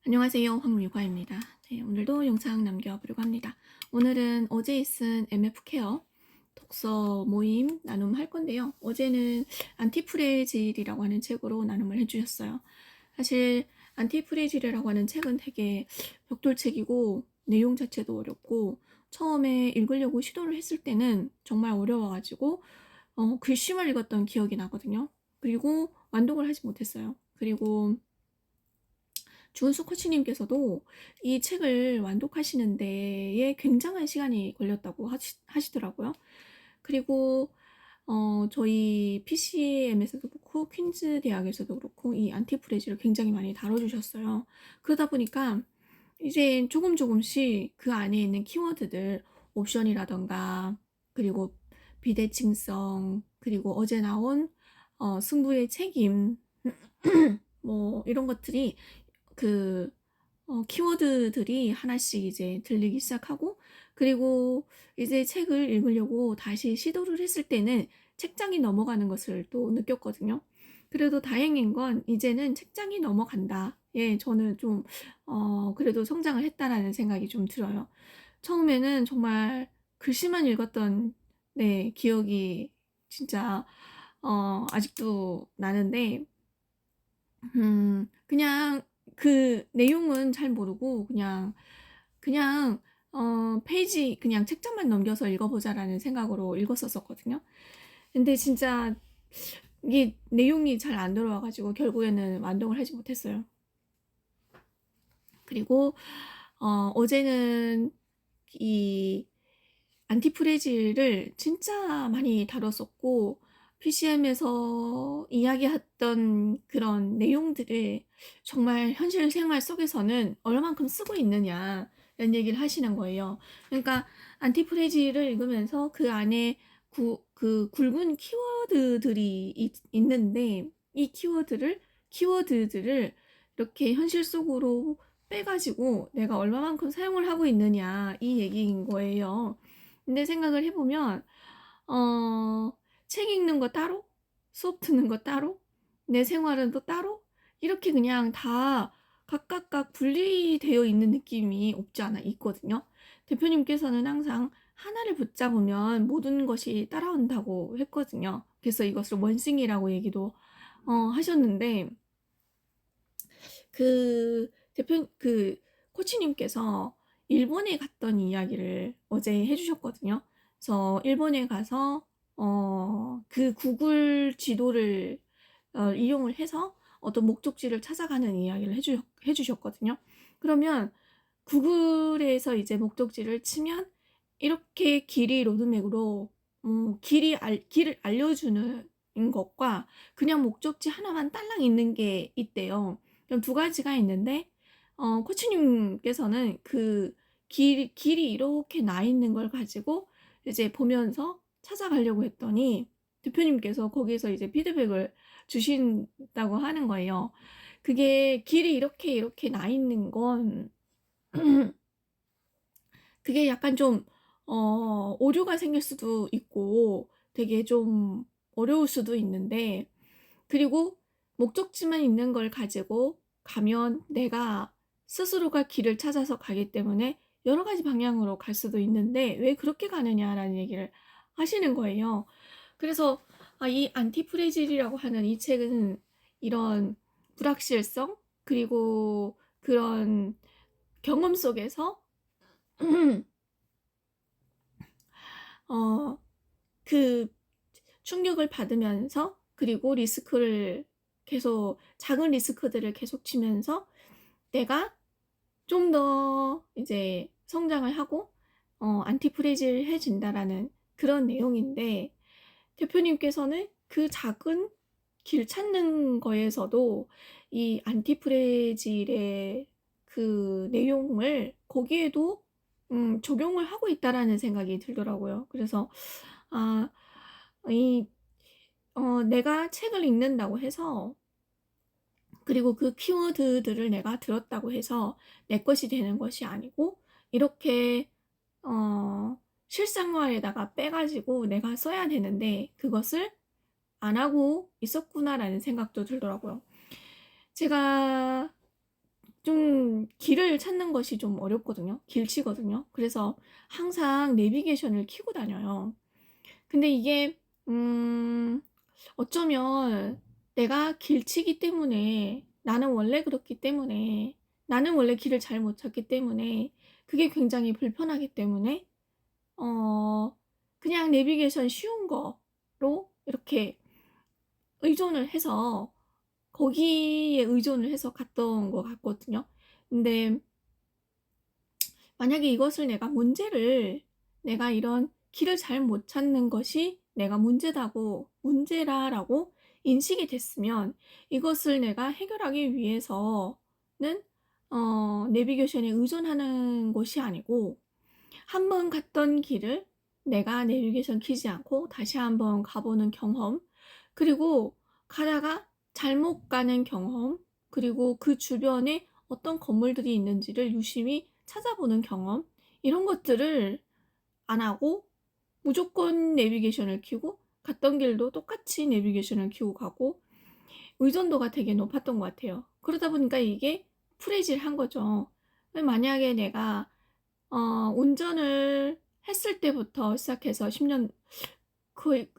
안녕하세요. 황유과입니다. 네, 오늘도 영상 남겨보려고 합니다. 오늘은 어제 쓴 MF 케어 독서 모임 나눔할 건데요. 어제는 안티프레질이라고 하는 책으로 나눔을 해주셨어요. 사실 안티프레질이라고 하는 책은 되게 벽돌책이고 내용 자체도 어렵고 처음에 읽으려고 시도를 했을 때는 정말 어려워가지고 글씨만 읽었던 기억이 나거든요. 그리고 완독을 하지 못했어요. 그리고 주은수 코치님께서도 이 책을 완독하시는 데에 굉장한 시간이 걸렸다고 하시더라고요. 그리고 저희 PCM에서도 그렇고 퀸즈 대학에서도 그렇고 이 안티프레지를 굉장히 많이 다뤄주셨어요. 그러다 보니까 이제 조금씩 그 안에 있는 키워드들, 옵션이라던가 그리고 비대칭성, 그리고 어제 나온 승부의 책임 뭐 이런 것들이 그 키워드들이 하나씩 이제 들리기 시작하고, 그리고 이제 책을 읽으려고 다시 시도를 했을 때는 책장이 넘어가는 것을 또 느꼈거든요. 그래도 다행인 건 이제는 책장이 넘어간다. 예, 저는 좀 그래도 성장을 했다라는 생각이 좀 들어요. 처음에는 정말 글씨만 읽었던 기억이 진짜 아직도 나는데, 그냥 그 내용은 잘 모르고 그냥 페이지 그냥 책장만 넘겨서 읽어보자라는 생각으로 읽었었거든요. 근데 진짜 이게 내용이 잘 안 들어와가지고 결국에는 완독을 하지 못했어요. 그리고 어제는 이 안티프레질을 진짜 많이 다뤘었고, PCM에서 이야기했던 그런 내용들을 정말 현실 생활 속에서는 얼만큼 쓰고 있느냐 이런 얘기를 하시는 거예요. 그러니까 안티프레질을 읽으면서 그 안에 그 굵은 키워드들이 있는데, 이 키워드들을 이렇게 현실 속으로 빼가지고 내가 얼마만큼 사용을 하고 있느냐 이 얘기인 거예요. 근데 생각을 해보면 책 읽는 거 따로, 수업 듣는 거 따로, 내 생활은 또 따로, 이렇게 그냥 다 각각 분리되어 있는 느낌이 없지 않아 있거든요. 대표님께서는 항상 하나를 붙잡으면 모든 것이 따라온다고 했거든요. 그래서 이것을 원싱이라고 얘기도 하셨는데, 그 코치님께서 일본에 갔던 이야기를 어제 해주셨거든요. 그래서 일본에 가서 그 구글 지도를 이용을 해서 어떤 목적지를 찾아가는 이야기를 해주셨거든요. 그러면 구글에서 이제 목적지를 치면 이렇게 길이 로드맵으로 길을 알려주는 것과 그냥 목적지 하나만 딸랑 있는 게 있대요. 그럼 두 가지가 있는데, 코치님께서는 그 길이 이렇게 나 있는 걸 가지고 이제 보면서 찾아가려고 했더니 대표님께서 거기서 이제 피드백을 주신다고 하는 거예요. 그게 길이 이렇게 나 있는 건 그게 약간 좀 오류가 생길 수도 있고 되게 좀 어려울 수도 있는데, 그리고 목적지만 있는 걸 가지고 가면 내가 스스로가 길을 찾아서 가기 때문에 여러 가지 방향으로 갈 수도 있는데 왜 그렇게 가느냐라는 얘기를 하시는 거예요. 그래서 이 안티프레질이라고 하는 이 책은 이런 불확실성, 그리고 그런 경험 속에서 그 충격을 받으면서, 그리고 리스크를 계속 작은 리스크들을 계속 치면서 내가 좀 더 이제 성장을 하고 안티프레질해진다라는 그런 내용인데, 대표님께서는 그 작은 길 찾는 거에서도 이 안티프레질의 그 내용을 거기에도 적용을 하고 있다라는 생각이 들더라고요. 그래서 아, 이 내가 책을 읽는다고 해서, 그리고 그 키워드들을 내가 들었다고 해서 내 것이 되는 것이 아니고, 이렇게 실생활에다가 빼가지고 내가 써야 되는데 그것을 안 하고 있었구나라는 생각도 들더라고요. 제가 좀 길을 찾는 것이 좀 어렵거든요. 길치거든요. 그래서 항상 내비게이션을 켜고 다녀요. 근데 이게 어쩌면 내가 길치기 때문에, 나는 원래 그렇기 때문에, 나는 원래 길을 잘 못 찾기 때문에, 그게 굉장히 불편하기 때문에 그냥 내비게이션 쉬운 거로 이렇게 의존을 해서, 거기에 의존을 해서 갔던 것 같거든요. 근데 만약에 이것을 내가 이런 길을 잘 못 찾는 것이 내가 문제라라고 인식이 됐으면, 이것을 내가 해결하기 위해서는 내비게이션에 의존하는 것이 아니고, 한번 갔던 길을 내가 내비게이션 켜지 않고 다시 한번 가보는 경험, 그리고 가다가 잘못 가는 경험, 그리고 그 주변에 어떤 건물들이 있는지를 유심히 찾아보는 경험, 이런 것들을 안 하고 무조건 내비게이션을 켜고, 갔던 길도 똑같이 내비게이션을 켜고 가고, 의존도가 되게 높았던 것 같아요. 그러다 보니까 이게 프레질한 거죠. 만약에 내가 운전을 했을 때부터 시작해서 10년, 거의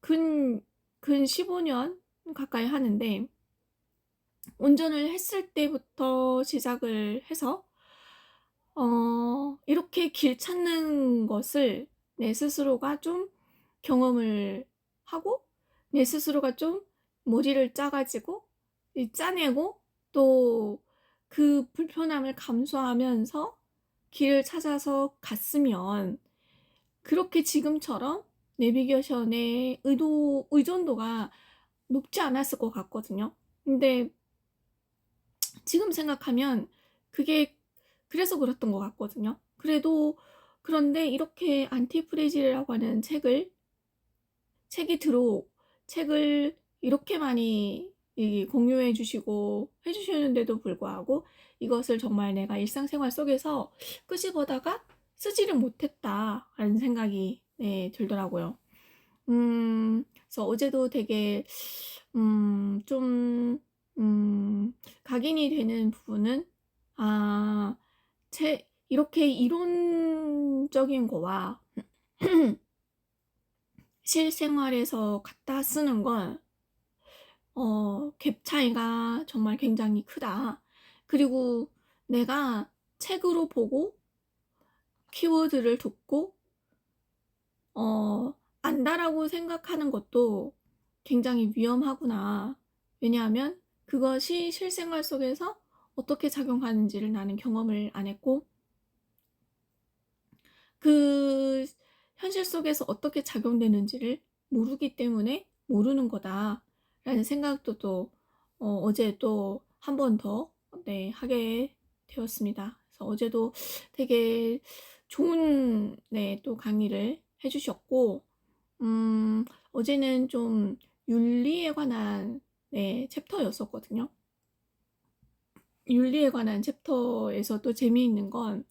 근 15년 가까이 하는데, 운전을 했을 때부터 시작을 해서 이렇게 길 찾는 것을 내 스스로가 좀 경험을 하고, 내 스스로가 좀 머리를 짜가지고 짜내고, 또 그 불편함을 감수하면서 길을 찾아서 갔으면, 그렇게 지금처럼 내비게이션의 의존도가 높지 않았을 것 같거든요. 근데 지금 생각하면 그게 그래서 그랬던 것 같거든요. 그런데 이렇게 안티프레질이라고 하는 책을 이렇게 많이 공유해 주시고 해주시는데도 불구하고, 이것을 정말 내가 일상생활 속에서 끄집어다가 쓰지를 못했다라는 생각이 들더라고요. 그래서 어제도 되게 좀 각인이 되는 부분은, 아, 이렇게 이론적인 거와 실생활에서 갖다 쓰는 건 갭 차이가 정말 굉장히 크다. 그리고 내가 책으로 보고 키워드를 듣고 안다라고 생각하는 것도 굉장히 위험하구나. 왜냐하면 그것이 실생활 속에서 어떻게 작용하는지를 나는 경험을 안 했고, 그 현실 속에서 어떻게 작용되는지를 모르기 때문에 모르는 거다라는 생각도 또 어제 또 한 번 더 하게 되었습니다. 그래서 어제도 되게 좋은 또 강의를 해주셨고, 어제는 좀 윤리에 관한 챕터였었거든요. 윤리에 관한 챕터에서 또 재미있는 건,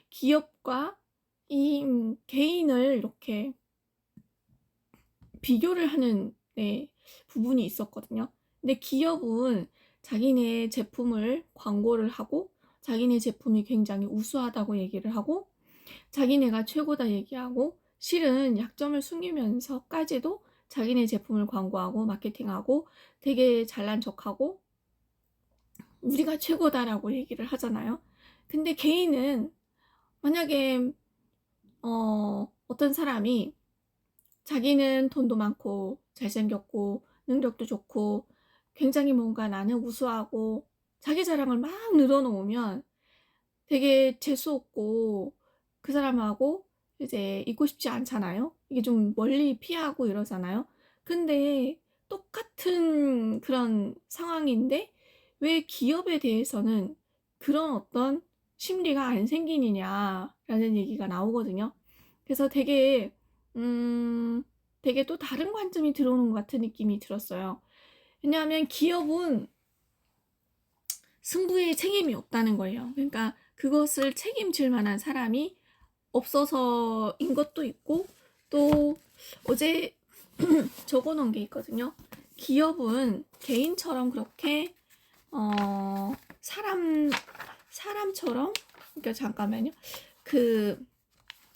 기업과 이 개인을 이렇게 비교를 하는 부분이 있었거든요. 근데 기업은 자기네 제품을 광고를 하고, 자기네 제품이 굉장히 우수하다고 얘기를 하고, 자기네가 최고다 얘기하고, 실은 약점을 숨기면서까지도 자기네 제품을 광고하고 마케팅하고 되게 잘난 척하고 우리가 최고다라고 얘기를 하잖아요. 근데 개인은, 만약에 어떤 사람이 자기는 돈도 많고 잘생겼고 능력도 좋고 굉장히 뭔가 나는 우수하고 자기 자랑을 막 늘어놓으면 되게 재수없고, 그 사람하고 이제 있고 싶지 않잖아요. 이게 좀 멀리 피하고 이러잖아요. 근데 똑같은 그런 상황인데 왜 기업에 대해서는 그런 어떤 심리가 안 생기느냐라는 얘기가 나오거든요. 그래서 되게 또 다른 관점이 들어오는 것 같은 느낌이 들었어요. 왜냐하면 기업은 승부에 책임이 없다는 거예요. 그러니까 그것을 책임질 만한 사람이 없어서인 것도 있고, 또 어제 적어 놓은 게 있거든요. 기업은 개인처럼 그렇게 사람처럼, 그러니까 잠깐만요.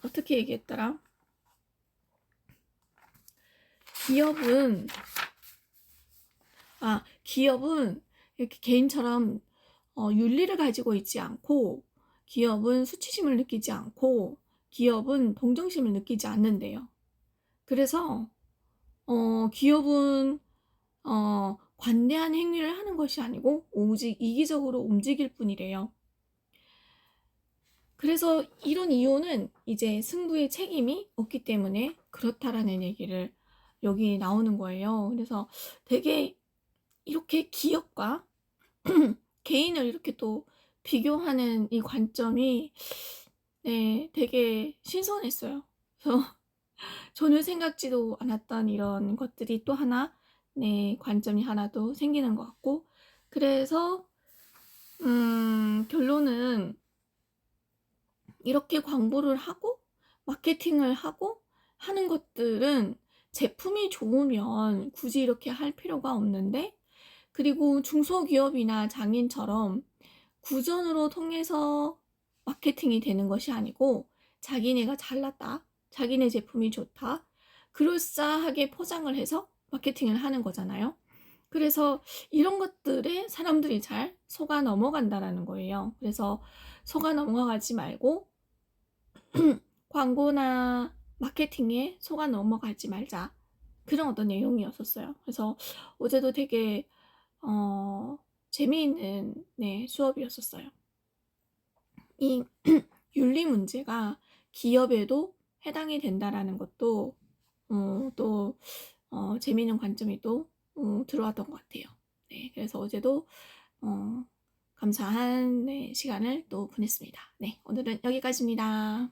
어떻게 얘기했더라? 기업은 이렇게 개인처럼 윤리를 가지고 있지 않고, 기업은 수치심을 느끼지 않고, 기업은 동정심을 느끼지 않는데요. 그래서 기업은 관대한 행위를 하는 것이 아니고 오직 이기적으로 움직일 뿐이래요. 그래서 이런 이유는 이제 승부의 책임이 없기 때문에 그렇다라는 얘기를 여기 나오는 거예요. 그래서 되게 이렇게 기업과 개인을 이렇게 또 비교하는 이 관점이 네, 되게 신선했어요. 그래서 전혀 생각지도 않았던 이런 것들이 또 하나, 네, 관점이 하나 또 생기는 것 같고, 그래서 결론은 이렇게 광고를 하고 마케팅을 하고 하는 것들은 제품이 좋으면 굳이 이렇게 할 필요가 없는데, 그리고 중소기업이나 장인처럼 구전으로 통해서 마케팅이 되는 것이 아니고 자기네가 잘났다, 자기네 제품이 좋다, 그럴싸하게 포장을 해서 마케팅을 하는 거잖아요. 그래서 이런 것들에 사람들이 잘 속아 넘어간다라는 거예요. 그래서 속아 넘어가지 말고 광고나 마케팅에 속아 넘어가지 말자, 그런 어떤 내용이었었어요. 그래서 어제도 되게 재미있는 네, 수업이었었어요. 이 윤리 문제가 기업에도 해당이 된다라는 것도 또 재미있는 관점이 또 들어왔던 것 같아요. 네, 그래서 어제도 감사한 네, 시간을 또 보냈습니다. 네, 오늘은 여기까지입니다.